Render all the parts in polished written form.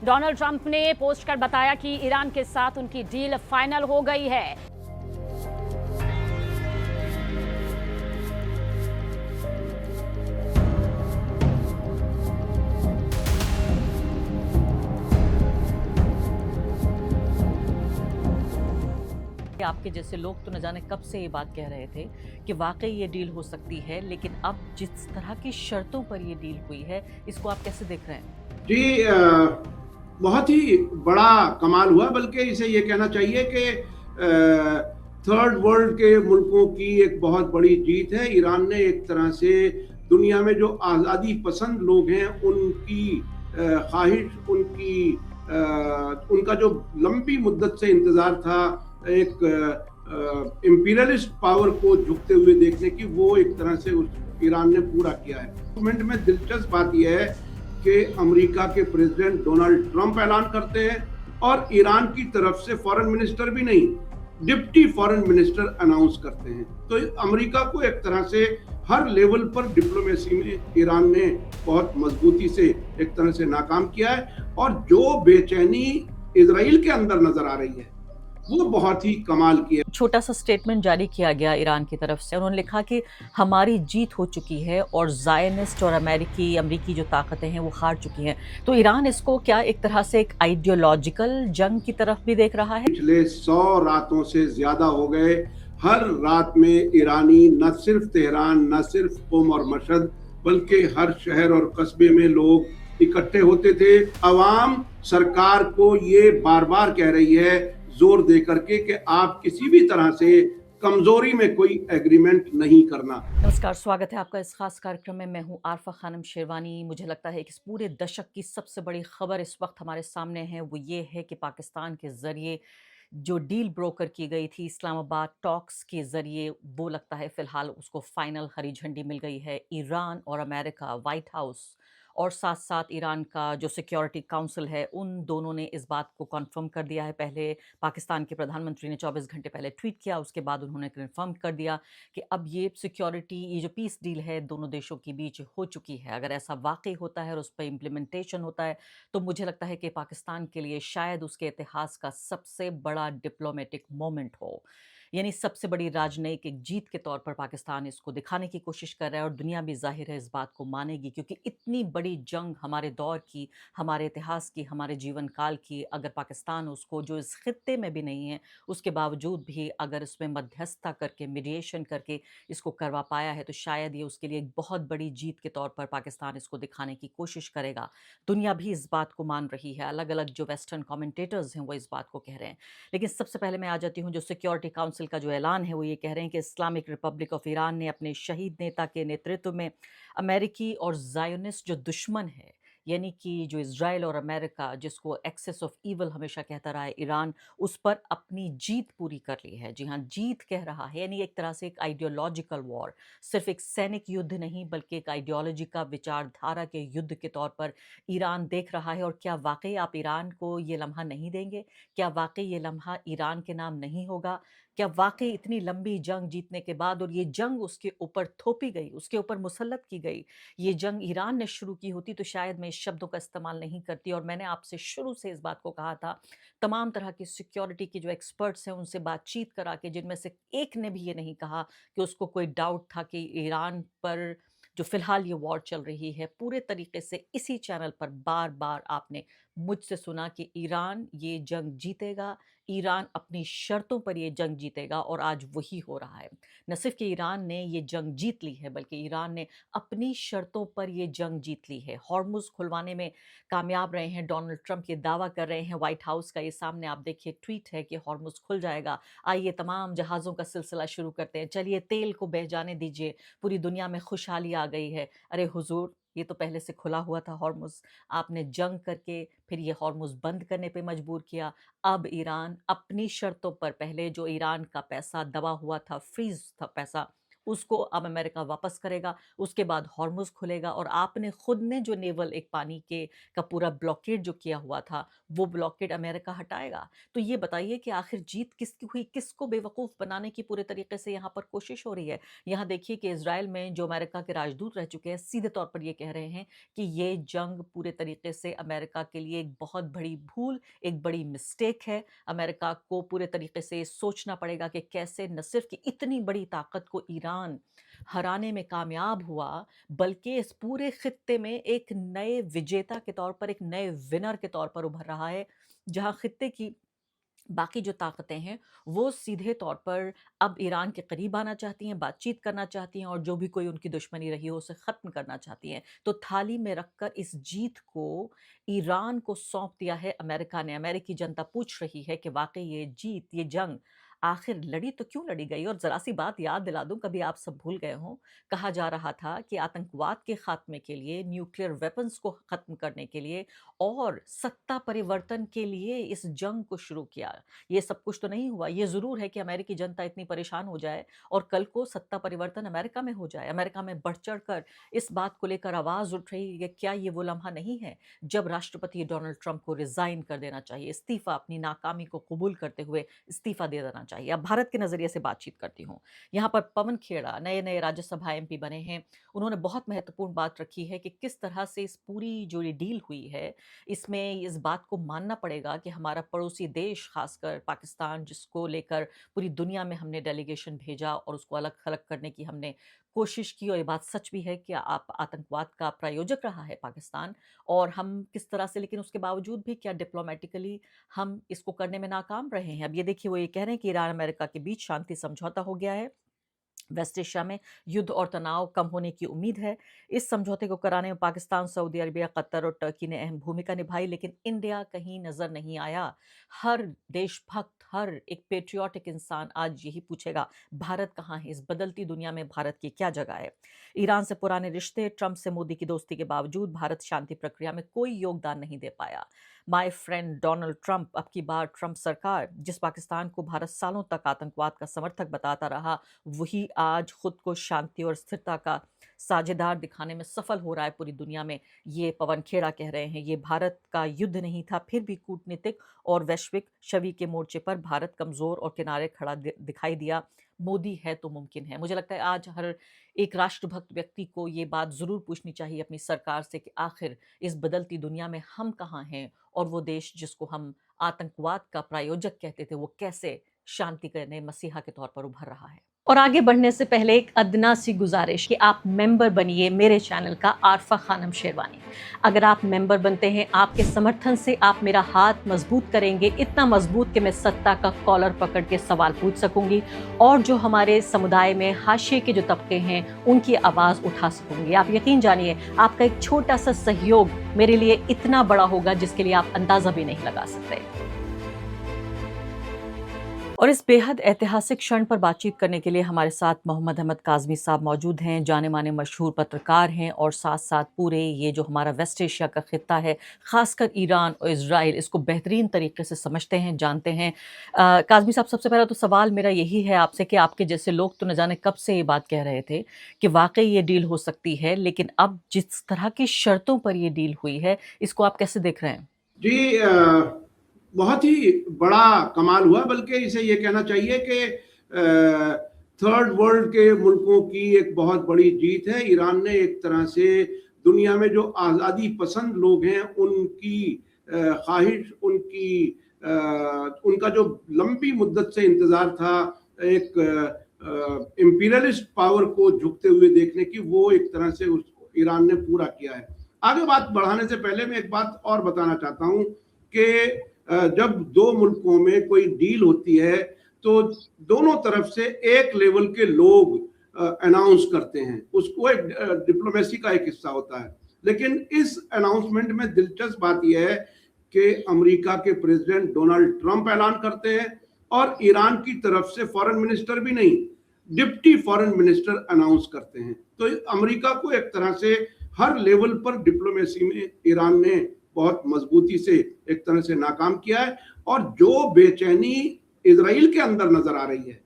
Donald Trump ने post कर बताया कि ईरान के साथ उनकी डील फाइनल हो गई है। आपके जैसे लोग तो न जाने कब से ये बात कह रहे थे कि वाकई ये डील हो सकती है, लेकिन अब जिस तरह की शर्तों पर ये डील हुई है, इसको आप कैसे देख रहे हैं? जी, बहुत ही बड़ा कमाल हुआ। बल्कि इसे ये कहना चाहिए कि थर्ड वर्ल्ड के मुल्कों की एक बहुत बड़ी जीत है। ईरान ने एक तरह से दुनिया में जो आज़ादी पसंद लोग हैं उनकी ख्वाहिश, उनका जो लंबी मुद्दत से इंतज़ार था एक इम्पीरियलिस्ट पावर को झुकते हुए देखने की, वो एक तरह से उस ईरान ने पूरा किया है। मूवमेंट में दिलचस्प बात यह है कि अमेरिका के प्रेसिडेंट डोनाल्ड ट्रंप ऐलान करते हैं और ईरान की तरफ से फॉरेन मिनिस्टर भी नहीं, डिप्टी फॉरेन मिनिस्टर अनाउंस करते हैं। तो अमेरिका को एक तरह से हर लेवल पर डिप्लोमेसी में ईरान ने बहुत मजबूती से एक तरह से नाकाम किया है। और जो बेचैनी इजराइल के अंदर नजर आ रही है वो बहुत ही कमाल की है। छोटा सा स्टेटमेंट जारी किया गया ईरान की तरफ से। उन्होंने लिखा कि हमारी जीत हो चुकी है और ज़ायनिस्ट और अमेरिकी जो ताकतें हैं वो हार चुकी हैं। तो ईरान इसको क्या एक तरह से एक आइडियोलॉजिकल जंग की तरफ भी देख रहा है? पिछले 100 रातों से ज्यादा हो गए, हर रात में ईरानी न सिर्फ तेहरान, न सिर्फ कुम और मशहद, बल्कि हर शहर और कस्बे में लोग इकट्ठे होते थे। अवाम सरकार को ये बार बार कह रही है जोर दे करके कि आप किसी भी तरह से कमजोरी में कोई एग्रीमेंट नहीं करना। नमस्कार, स्वागत है आपका इस खास कार्यक्रम में। मैं हूं आरफा खानम शेरवानी। मुझे लगता है कि इस पूरे दशक की सबसे बड़ी खबर इस वक्त हमारे सामने है, वो ये है कि पाकिस्तान के जरिए जो डील ब्रोकर की गई थी इस्लामाबाद टॉक्स के जरिए, वो लगता है फिलहाल उसको फाइनल हरी झंडी मिल गई है। ईरान और अमेरिका, व्हाइट हाउस और साथ साथ ईरान का जो सिक्योरिटी काउंसिल है, उन दोनों ने इस बात को कन्फर्म कर दिया है। पहले पाकिस्तान के प्रधानमंत्री ने 24 घंटे पहले ट्वीट किया, उसके बाद उन्होंने कन्फर्म कर दिया कि अब ये सिक्योरिटी, ये जो पीस डील है दोनों देशों के बीच हो चुकी है। अगर ऐसा वाकई होता है और उस पर इम्प्लीमेंटेशन होता है तो मुझे लगता है कि पाकिस्तान के लिए शायद उसके इतिहास का सबसे बड़ा डिप्लोमेटिक मोमेंट हो। यानी सबसे बड़ी राजनयिक जीत के तौर पर पाकिस्तान इसको दिखाने की कोशिश कर रहा है और दुनिया भी जाहिर है इस बात को मानेगी, क्योंकि इतनी बड़ी जंग हमारे दौर की, हमारे इतिहास की, हमारे जीवन काल की, अगर पाकिस्तान उसको, जो इस खित्ते में भी नहीं है उसके बावजूद भी अगर इसमें मध्यस्थता करके, मीडिएशन करके इसको करवा पाया है, तो शायद ये उसके लिए एक बहुत बड़ी जीत के तौर पर पाकिस्तान इसको दिखाने की कोशिश करेगा। दुनिया भी इस बात को मान रही है, अलग अलग जो वेस्टर्न कमेंटेटर्स हैं वो इस बात को कह रहे हैं। लेकिन सबसे पहले मैं आ जाती हूँ, जो सिक्योरिटी काउंसिल का जो ऐलान है वो ये कह रहे हैं कि इस्लामिक रिपब्लिक ऑफ ईरान ने अपने शहीद नेता के नेतृत्व में अमेरिकी और जायोनिस्ट जो दुश्मन है, यानी कि जो इज़राइल और अमेरिका, जिसको एक्सेस ऑफ ईवल हमेशा कहता रहा है ईरान, उस पर अपनी जीत पूरी कर ली है। जी हाँ, जीत कह रहा है, यानी एक तरह से एक आइडियोलॉजिकल वॉर, सिर्फ एक सैनिक युद्ध नहीं बल्कि एक आइडियोलॉजी का, विचारधारा के युद्ध के तौर पर ईरान देख रहा है। और क्या वाकई आप ईरान को ये लम्हा नहीं देंगे? क्या वाकई ये लम्हा ईरान के नाम नहीं होगा? क्या वाकई इतनी लंबी जंग जीतने के बाद, और ये जंग उसके ऊपर थोपी गई, उसके ऊपर मुसल्लत की गई, ये जंग ईरान ने शुरू की होती तो शायद मैं इस शब्दों का इस्तेमाल नहीं करती। और मैंने आपसे शुरू से इस बात को कहा था, तमाम तरह की सिक्योरिटी के जो एक्सपर्ट्स हैं उनसे बातचीत करा के, जिनमें से एक ने भी ये नहीं कहा कि उसको कोई डाउट था कि ईरान पर जो फिलहाल ये वॉर चल रही है, पूरे तरीके से इसी चैनल पर बार बार आपने मुझसे सुना कि ईरान ये जंग जीतेगा, ईरान अपनी शर्तों पर ये जंग जीतेगा, और आज वही हो रहा है। न सिर्फ कि ईरान ने ये जंग जीत ली है, बल्कि ईरान ने अपनी शर्तों पर ये जंग जीत ली है। हॉर्मुज़ खुलवाने में कामयाब रहे हैं। डोनाल्ड ट्रंप ये दावा कर रहे हैं, व्हाइट हाउस का ये सामने आप देखिए ट्वीट है कि हॉर्मुज़ खुल जाएगा, आइए तमाम जहाज़ों का सिलसिला शुरू करते हैं, चलिए तेल को बह जाने दीजिए, पूरी दुनिया में खुशहाली आ गई है। अरे हुजूर, ये तो पहले से खुला हुआ था हॉर्मुज़, आपने जंग करके फिर ये हॉर्मुज़ बंद करने पे मजबूर किया। अब ईरान अपनी शर्तों पर, पहले जो ईरान का पैसा दबा हुआ था, फ्रीज़ था पैसा, उसको अब अमेरिका वापस करेगा। उसके बाद हॉर्मुज़ खुलेगा और आपने खुद ने जो नेवल एक पानी के का पूरा ब्लॉकेड जो किया हुआ था, वो ब्लॉकेड अमेरिका हटाएगा। तो ये बताइए कि आखिर जीत किसकी हुई? किसको बेवकूफ़ बनाने की पूरे तरीके से यहाँ पर कोशिश हो रही है? यहाँ देखिए कि इज़राइल में जो अमेरिका के राजदूत रह चुके हैं, सीधे तौर पर ये कह रहे हैं कि ये जंग पूरे तरीके से अमेरिका के लिए एक बहुत बड़ी भूल, एक बड़ी मिस्टेक है। अमेरिका को पूरे तरीके से सोचना पड़ेगा कि कैसे न सिर्फ कि इतनी बड़ी ताकत को ईरान हराने में कामयाब हुआ, बल्कि इस पूरे खित्ते में एक नए विजेता के तौर पर, एक नए विनर के तौर पर उभर रहा है, जहां खित्ते की बाकी जो ताकतें हैं, वो सीधे तौर पर अब ईरान के करीब आना चाहती हैं, बातचीत करना चाहती हैं और जो भी कोई उनकी दुश्मनी रही हो, उसे ख़त्म करना चाहती हैं। तो थाली में रखकर इस जीत को ईरान को सौंप दिया है अमेरिका ने। अमेरिकी जनता पूछ रही है कि वाक़ई ये जीत, ये जंग आखिर लड़ी तो क्यों लड़ी गई? और ज़रा-सी बात याद दिला दूँ, कभी आप सब भूल गए हों, कहा जा रहा था कि आतंकवाद के ख़ात्मे के लिए, न्यूक्लियर वेपन्स को ख़त्म करने के लिए और सत्ता परिवर्तन के लिए इस जंग को शुरू किया। ये सब कुछ तो नहीं हुआ। ये ज़रूर है कि अमेरिकी जनता इतनी परेशान हो जाए और कल को सत्ता परिवर्तन अमेरिका में हो जाए। अमेरिका में बढ़-चढ़ कर इस बात को लेकर आवाज़ उठ रही है कि क्या ये वो लम्हा नहीं है, जब राष्ट्रपति डोनाल्ड ट्रंप को रिज़ाइन कर देना चाहिए, इस्तीफ़ा, अपनी नाकामी को कबूल करते हुए इस्तीफ़ा दे देना चाहिए। अब भारत के नज़रिए से बातचीत करती हूँ। यहाँ पर पवन खेड़ा नए-नए राज्यसभा एमपी बने हैं। उन्होंने बहुत महत्वपूर्ण बात रखी है कि किस तरह से इस पूरी जो ये डील हुई है, इसमें इस बात को मानना पड़ेगा कि हमारा पड़ोसी देश, खासकर पाकिस्तान, जिसको लेकर पूरी दुनिया में हमने डेलीगेशन भेजा और उसको अलग-थलग करने की हमने कोशिश की, और ये बात सच भी है कि आप आतंकवाद का प्रायोजक रहा है पाकिस्तान, और हम किस तरह से, लेकिन उसके बावजूद भी क्या डिप्लोमैटिकली हम इसको करने में नाकाम रहे हैं। अब ये देखिए, वो ये कह रहे हैं कि ईरान अमेरिका के बीच शांति समझौता हो गया है। वेस्ट एशिया में युद्ध और तनाव कम होने की उम्मीद है। इस समझौते को कराने में पाकिस्तान, सऊदी अरबिया, कतर और टर्की ने अहम भूमिका निभाई, लेकिन इंडिया कहीं नजर नहीं आया। हर देशभक्त, हर एक पेट्रियाटिक इंसान आज यही पूछेगा, भारत कहाँ है? इस बदलती दुनिया में भारत की क्या जगह है? ईरान से पुराने रिश्ते, ट्रंप से मोदी की दोस्ती के बावजूद भारत शांति प्रक्रिया में कोई योगदान नहीं दे पाया। माय फ्रेंड डोनाल्ड ट्रंप, अब की बार ट्रंप सरकार, जिस पाकिस्तान को भारत सालों तक आतंकवाद का समर्थक बताता रहा, वही आज खुद को शांति और स्थिरता का साझेदार दिखाने में सफल हो रहा है पूरी दुनिया में। ये पवन खेड़ा कह रहे हैं। ये भारत का युद्ध नहीं था, फिर भी कूटनीतिक और वैश्विक छवि के मोर्चे पर भारत कमजोर और किनारे खड़ा दिखाई दिया। मोदी है तो मुमकिन है। मुझे लगता है आज हर एक राष्ट्रभक्त व्यक्ति को ये बात जरूर पूछनी चाहिए अपनी सरकार से कि आखिर इस बदलती दुनिया में हम कहाँ हैं, और वो देश जिसको हम आतंकवाद का प्रायोजक कहते थे, वो कैसे शांति करने मसीहा के तौर पर उभर रहा है। और आगे बढ़ने से पहले एक अदना सी गुजारिश कि आप मेंबर बनिए मेरे चैनल का आरफा खानम शेरवानी। अगर आप मेंबर बनते हैं, आपके समर्थन से आप मेरा हाथ मजबूत करेंगे, इतना मजबूत कि मैं सत्ता का कॉलर पकड़ के सवाल पूछ सकूंगी और जो हमारे समुदाय में हाशिए के जो तबके हैं, उनकी आवाज़ उठा सकूंगी। आप यकीन जानिए, आपका एक छोटा सा सहयोग मेरे लिए इतना बड़ा होगा जिसके लिए आप अंदाज़ा भी नहीं लगा सकते। और इस बेहद ऐतिहासिक क्षण पर बातचीत करने के लिए हमारे साथ मोहम्मद अहमद काज़मी साहब मौजूद हैं। जाने माने मशहूर पत्रकार हैं और साथ साथ पूरे ये जो हमारा वेस्ट एशिया का खित्ता है, ख़ासकर ईरान और इज़राइल, इसको बेहतरीन तरीके से समझते हैं, जानते हैं। काज़मी साहब, सबसे पहला तो सवाल मेरा यही है आपसे कि आपके जैसे लोग तो न जाने कब से ये बात कह रहे थे कि वाकई ये डील हो सकती है, लेकिन अब जिस तरह की शर्तों पर ये डील हुई है, इसको आप कैसे देख रहे हैं? जी, बहुत ही बड़ा कमाल हुआ, बल्कि इसे ये कहना चाहिए कि थर्ड वर्ल्ड के मुल्कों की एक बहुत बड़ी जीत है। ईरान ने एक तरह से दुनिया में जो आज़ादी पसंद लोग हैं, उनकी ख्वाहिश, उनका जो लंबी मुद्दत से इंतज़ार था एक इम्पीरियलिस्ट पावर को झुकते हुए देखने की, वो एक तरह से उसको ईरान ने पूरा किया है। आगे बात बढ़ाने से पहले मैं एक बात और बताना चाहता हूँ कि जब दो मुल्कों में कोई डील होती है तो दोनों तरफ से एक लेवल के लोग अनाउंस करते हैं, उसको एक डिप्लोमेसी का एक हिस्सा होता है। लेकिन इस अनाउंसमेंट में दिलचस्प बात यह है कि अमेरिका के प्रेसिडेंट डोनाल्ड ट्रंप ऐलान करते हैं और ईरान की तरफ से फॉरेन मिनिस्टर भी नहीं, डिप्टी फॉरेन मिनिस्टर अनाउंस करते हैं। तो अमेरिका को एक तरह से हर लेवल पर डिप्लोमेसी में ईरान ने बहुत मजबूती से एक तरह से नाकाम किया है। और जो बेचैनी इजराइल के अंदर नजर आ रही है,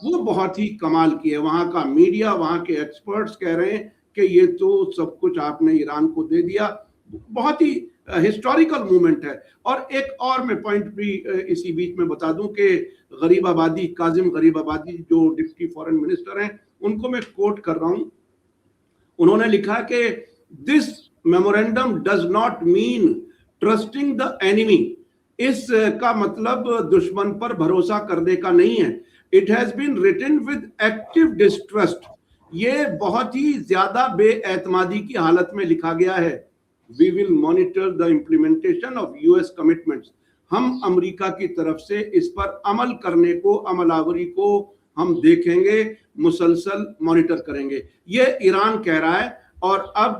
वो बहुत ही कमाल की है। वहां का मीडिया, वहां के एक्सपर्ट्स कह रहे हैं कि ये तो सब कुछ आपने ईरान को दे दिया। बहुत ही हिस्टोरिकल मूवमेंट है। और एक और मैं पॉइंट भी इसी बीच में बता दूं कि गरीब आबादी, काजिम गरीब आबादी जो डिप्टी फॉरेन मिनिस्टर हैं, उनको मैं कोट कर रहा हूं। उन्होंने लिखा कि this memorandum does not mean trusting the enemy. इस का मतलब दुश्मन पर भरोसा करने का नहीं है। It has been written with active distrust. ये बहुत ही ज्यादा बेएतमादी की हालत में लिखा गया है। We will monitor the implementation of US commitments. हम अमेरिका की तरफ से इस पर अमल करने को, अमलावरी को हम देखेंगे, मुसलसल मॉनिटर करेंगे, ये ईरान कह रहा है। और अब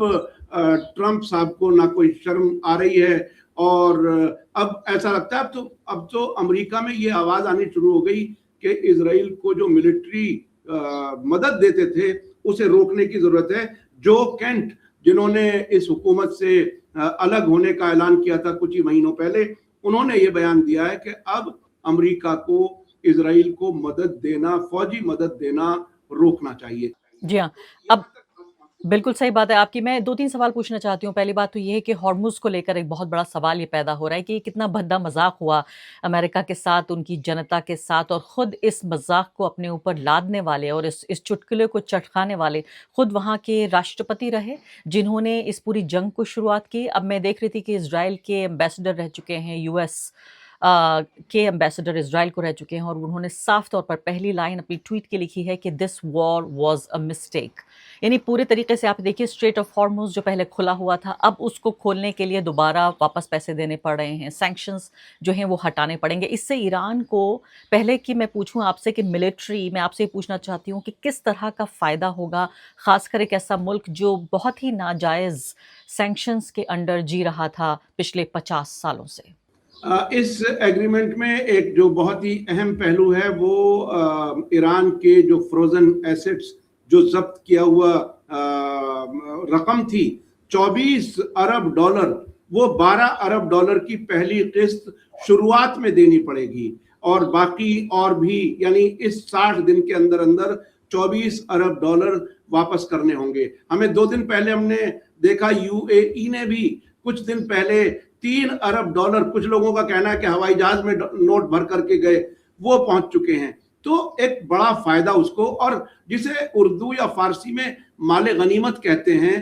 ट्रंप साहब को ना कोई शर्म आ रही है, और अब ऐसा लगता है अब तो अमेरिका में ये आवाज आनी शुरू हो गई कि इजराइल को जो मिलिट्री मदद देते थे उसे रोकने की जरूरत है। जो केंट, जिन्होंने इस हुकूमत से अलग होने का ऐलान किया था कुछ ही महीनों पहले, उन्होंने ये बयान दिया है कि अब अमेरिका को इजराइल को मदद देना, फौजी मदद देना रोकना चाहिए। जी हाँ, अब बिल्कुल सही बात है आपकी। मैं 2-3 सवाल पूछना चाहती हूँ। पहली बात तो ये है कि हॉर्मुज़ को लेकर एक बहुत बड़ा सवाल ये पैदा हो रहा है कि ये कितना भद्दा मज़ाक हुआ अमेरिका के साथ, उनकी जनता के साथ, और ख़ुद इस मज़ाक को अपने ऊपर लादने वाले और इस चुटकुले को चटकाने वाले ख़ुद वहाँ के राष्ट्रपति रहे, जिन्होंने इस पूरी जंग को शुरुआत की। अब मैं देख रही थी कि इज़राइल के एम्बेसडर रह चुके हैं, यूएस के एम्बेसडर इज़राइल को रह चुके हैं, और उन्होंने साफ तौर पर पहली लाइन अपनी ट्वीट की लिखी है कि this war was a mistake. यानी पूरे तरीके से आप देखिए, स्ट्रेट ऑफ हॉर्मुज़ जो पहले खुला हुआ था, अब उसको खोलने के लिए दोबारा वापस पैसे देने पड़ रहे हैं, सैंक्शंस जो हैं वो हटाने पड़ेंगे। इससे ईरान को, पहले कि मैं पूछूं आपसे कि मिलिट्री, मैं आपसे पूछना चाहती हूँ कि किस तरह का फ़ायदा होगा, ख़ासकर एक ऐसा मुल्क जो बहुत ही नाजायज़ सैंक्शंस के अंडर जी रहा था पिछले 50 सालों से। इस एग्रीमेंट में एक जो बहुत ही अहम पहलू है वो ईरान के जो फ्रोजन एसेट्स, जो जब्त किया हुआ रकम थी 24 अरब डॉलर, वो 12 अरब डॉलर की पहली किस्त शुरुआत में देनी पड़ेगी, और बाकी और भी, यानी इस 60 दिन के अंदर अंदर 24 अरब डॉलर वापस करने होंगे। हमें 2 दिन पहले हमने देखा यूएई ने भी कुछ दिन पहले 3 अरब डॉलर, कुछ लोगों का कहना है कि हवाई जहाज में नोट भर करके गए, वो पहुंच चुके हैं। तो एक बड़ा फायदा उसको, और जिसे उर्दू या फारसी में माले गनीमत कहते हैं,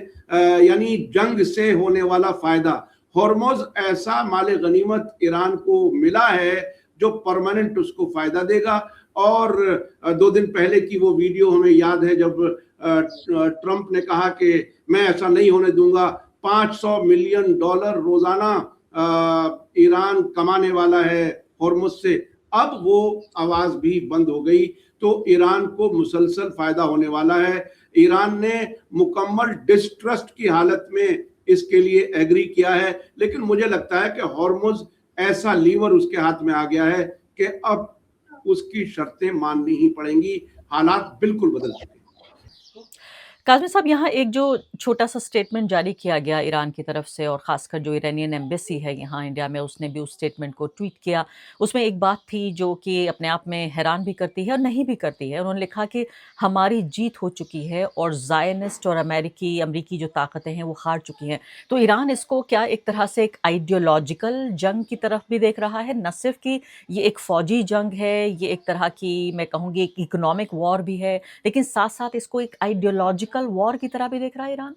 यानी जंग से होने वाला फायदा। हॉर्मुज़ ऐसा माले गनीमत ईरान को मिला है जो परमानेंट उसको फायदा देगा। और 2 दिन पहले की वो वीडियो हमें याद है जब ट्रंप ने कहा कि मैं ऐसा नहीं होने दूंगा। 500 मिलियन डॉलर रोजाना ईरान कमाने वाला है हॉर्मुज़ से। अब वो आवाज भी बंद हो गई, तो ईरान को मुसलसल फायदा होने वाला है। ईरान ने मुकम्मल डिस्ट्रस्ट की हालत में इसके लिए एग्री किया है, लेकिन मुझे लगता है कि हॉर्मुज़ ऐसा लीवर उसके हाथ में आ गया है कि अब उसकी शर्तें माननी ही पड़ेंगी। हालात बिल्कुल बदल चुके हैं। काज़मी साहब, यहाँ एक जो छोटा सा स्टेटमेंट जारी किया गया ईरान की तरफ से, और ख़ासकर जो ईरानियन एम्बेसी है यहाँ इंडिया में, उसने भी उस स्टेटमेंट को ट्वीट किया। उसमें एक बात थी जो कि अपने आप में हैरान भी करती है और नहीं भी करती है। उन्होंने लिखा कि हमारी जीत हो चुकी है और ज़ायनिस्ट और अमेरिकी जो ताकतें हैं वो हार चुकी हैं। तो ईरान इसको क्या एक तरह से एक आइडियोलॉजिकल जंग की तरफ भी देख रहा है? न सिर्फ कि ये एक फ़ौजी जंग है, ये एक तरह की, मैं कहूँगी, एक इकोनॉमिक वॉर भी है, लेकिन साथ साथ इसको एक आइडियोलॉजिकल वॉर की तरह भी देख रहा है ईरान?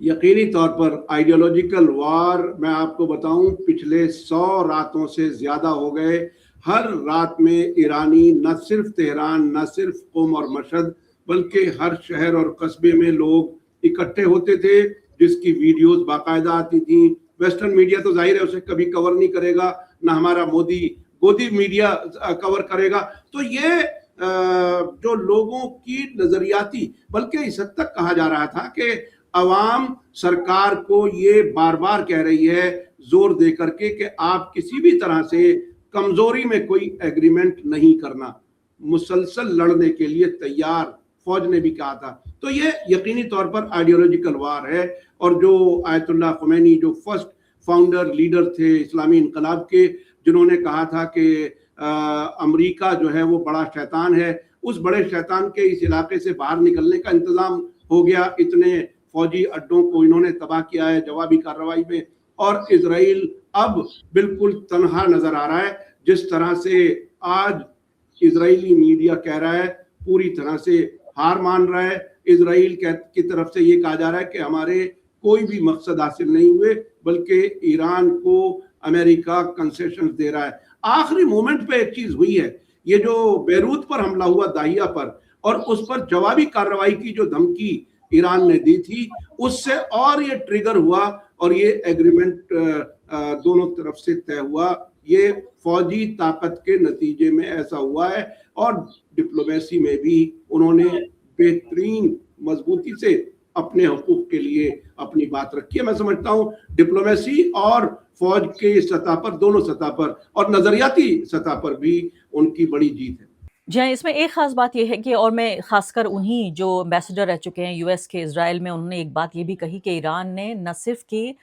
यकीनी तौर पर आइडियोलॉजिकल वॉर। मैं आपको बताऊं, पिछले 100 रातों से ज्यादा हो गए। हर रात में ईरानी, न सिर्फ तेहरान, न सिर्फ क़ुम और मशहद, बल्कि हर शहर और कस्बे में लोग इकट्ठे होते थे, जिसकी वीडियोस बाकायदा आती थी। वेस्टर्न मीडिया तो जाहिर है उसे कभी कवर नहीं करेगा, ना हमारा गोदी मीडिया कवर करेगा। तो ये जो लोगों की नजरियाती, बल्कि इस हद तक कहा जा रहा था कि अवाम सरकार को ये बार बार कह रही है जोर दे करके कि आप किसी भी तरह से कमजोरी में कोई एग्रीमेंट नहीं करना, मुसलसल लड़ने के लिए तैयार फौज ने भी कहा था। तो ये यकीनी तौर पर आइडियोलॉजिकल वार है। और जो आयतुल्लाह खुमैनी, जो फर्स्ट फाउंडर लीडर थे इस्लामी इनकलाब के, जिन्होंने कहा था कि अमेरिका जो है वो बड़ा शैतान है, उस बड़े शैतान के इस इलाके से बाहर निकलने का इंतजाम हो गया। इतने फौजी अड्डों को इन्होंने तबाह किया है जवाबी कार्रवाई में, और इजराइल अब बिल्कुल तनहा नजर आ रहा है। जिस तरह से आज इजरायली मीडिया कह रहा है, पूरी तरह से हार मान रहा है। इजराइल की तरफ से ये कहा जा रहा है कि हमारे कोई भी मकसद हासिल नहीं हुए, बल्कि ईरान को अमेरिका कंसेशन दे रहा है। आखिरी मोमेंट पे एक चीज हुई है, ये जो बैरूत पर हमला हुआ दाहिया पर, और उस पर जवाबी कार्रवाई की जो धमकी ईरान ने दी थी, उससे और ये ट्रिगर हुआ और ये एग्रीमेंट दोनों तरफ से तय हुआ। ये फौजी ताकत के नतीजे में ऐसा हुआ है, और डिप्लोमेसी में भी उन्होंने बेहतरीन मजबूती से अपने हकूक के लिए अपनी बात रखी है। मैं समझता हूँ डिप्लोमेसी और फौज के सतह पर, दोनों सतह पर और नजरियाती सतह पर भी उनकी बड़ी जीत है। जी हाँ, इसमें एक ख़ास बात ये है कि, और मैं ख़ासकर उन्हीं जो एम्बेसडर रह चुके हैं यूएस के इज़राइल में, उन्होंने एक बात ये भी कही कि ईरान ने न सिर्फ कि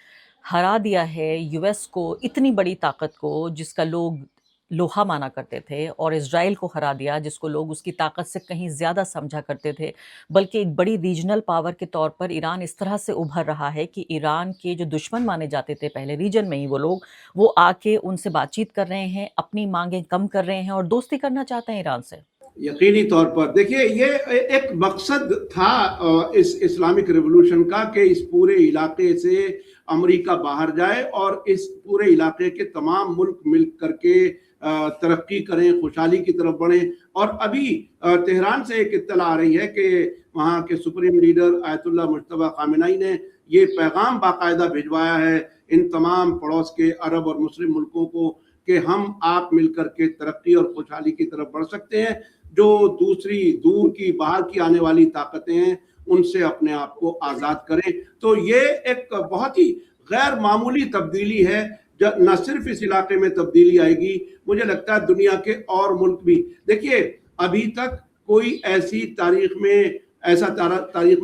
हरा दिया है यूएस को, इतनी बड़ी ताकत को जिसका लोग लोहा माना करते थे, और इज़राइल को हरा दिया जिसको लोग उसकी ताकत से कहीं ज़्यादा समझा करते थे, बल्कि एक बड़ी रीजनल पावर के तौर पर ईरान इस तरह से उभर रहा है कि ईरान के जो दुश्मन माने जाते थे पहले रीजन में ही वो लोग, वो आके उनसे बातचीत कर रहे हैं, अपनी मांगें कम कर रहे हैं और दोस्ती करना चाहते हैं ईरान से। यकीनी तौर पर देखिए, ये एक मकसद था इस इस्लामिक रिवॉल्यूशन का कि इस पूरे इलाके से अमेरिका बाहर जाए और इस पूरे इलाके के तमाम मुल्क मिल करके तरक्की करें, खुशहाली की तरफ बढ़ें। और अभी तेहरान से एक इत्तला आ रही है कि वहाँ के सुप्रीम लीडर आयतुल्लाह मुज्तबा खामेनी ने ये पैगाम बाकायदा भिजवाया है इन तमाम पड़ोस के अरब और मुस्लिम मुल्कों को कि हम आप मिलकर के तरक्की और खुशहाली की तरफ बढ़ सकते हैं। जो दूसरी दूर की बाहर की आने वाली ताकतें हैं, उनसे अपने आप को आज़ाद करें। तो ये एक बहुत ही गैर मामूली तब्दीली है, जब न सिर्फ इस इलाके में तब्दीली आएगी, मुझे लगता है दुनिया के और मुल्क भी। देखिए, अभी तक कोई ऐसी तारीख में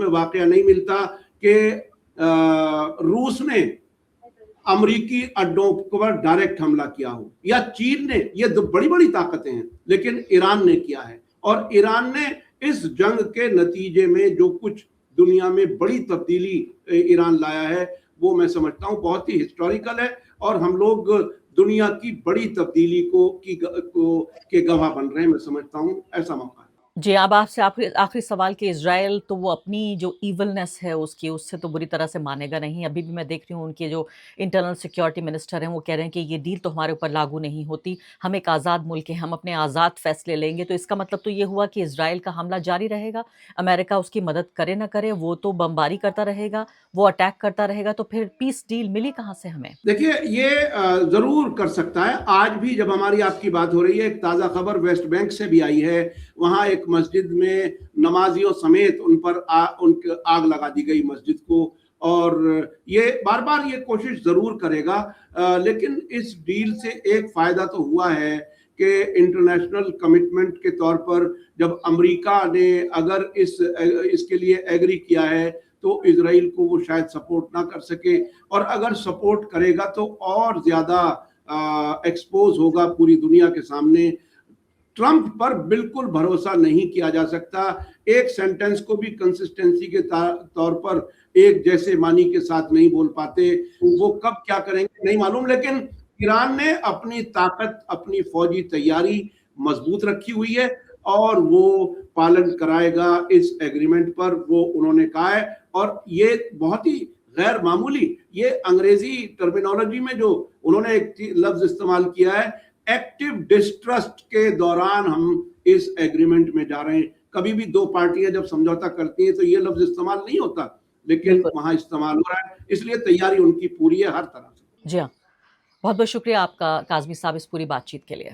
वाकया नहीं मिलता कि रूस ने अमरीकी अड्डों पर डायरेक्ट हमला किया हो, या चीन ने। ये दो बड़ी बड़ी ताकतें हैं, लेकिन ईरान ने किया है। और ईरान ने इस जंग के नतीजे में जो कुछ दुनिया में बड़ी तब्दीली ईरान लाया है, वो मैं समझता हूँ बहुत ही हिस्टोरिकल है, और हम लोग दुनिया की बड़ी तब्दीली के गवाह बन रहे हैं। मैं समझता हूँ ऐसा मौका है। जी, अब आपसे आखिरी सवाल कि इज़राइल तो वो अपनी जो ईविलनेस है उससे तो बुरी तरह से मानेगा नहीं। अभी भी मैं देख रही हूँ उनके जो इंटरनल सिक्योरिटी मिनिस्टर हैं, वो कह रहे हैं कि ये डील तो हमारे ऊपर लागू नहीं होती, हम एक आज़ाद मुल्क हैं, हम अपने आज़ाद फैसले लेंगे। तो इसका मतलब तो ये हुआ कि इज़राइल का हमला जारी रहेगा, अमेरिका उसकी मदद करे ना करे, वो तो बमबारी करता रहेगा, वो अटैक करता रहेगा, तो फिर पीस डील मिली कहाँ से हमें? देखिए, ये जरूर कर सकता है। आज भी जब हमारी आपकी बात हो रही है, एक ताज़ा खबर वेस्ट बैंक से भी आई है। वहाँ एक मस्जिद में नमाजियों समेत उन पर आग लगा दी गई मस्जिद को, और ये बार बार ये कोशिश जरूर करेगा। लेकिन इस डील से एक फायदा तो हुआ है कि इंटरनेशनल कमिटमेंट के तौर पर जब अमेरिका ने अगर इसके लिए एग्री किया है, तो इजराइल को वो शायद सपोर्ट ना कर सके, और अगर सपोर्ट करेगा तो और ज्यादा एक्सपोज होगा पूरी दुनिया के सामने। ट्रंप पर बिल्कुल भरोसा नहीं किया जा सकता। एक सेंटेंस को भी कंसिस्टेंसी के तौर पर एक जैसे मानी के साथ नहीं बोल पाते। वो कब क्या करेंगे नहीं मालूम, लेकिन ईरान ने अपनी ताकत, अपनी फौजी तैयारी मजबूत रखी हुई है, और वो पालन कराएगा इस एग्रीमेंट पर, वो उन्होंने कहा है। और ये बहुत ही गैर मामूली, ये अंग्रेजी टर्मिनोलॉजी में जो उन्होंने एक लफ्ज इस्तेमाल किया है, एक्टिव डिस्ट्रस्ट के दौरान हम इस एग्रीमेंट में जा रहे हैं। कभी भी दो पार्टियां जब समझौता करती हैं तो ये लफ्ज इस्तेमाल नहीं होता, लेकिन वहां इस्तेमाल हो रहा है, इसलिए तैयारी उनकी पूरी है हर तरह से। जी हाँ, बहुत बहुत शुक्रिया आपका काज़मी साहब इस पूरी बातचीत के लिए।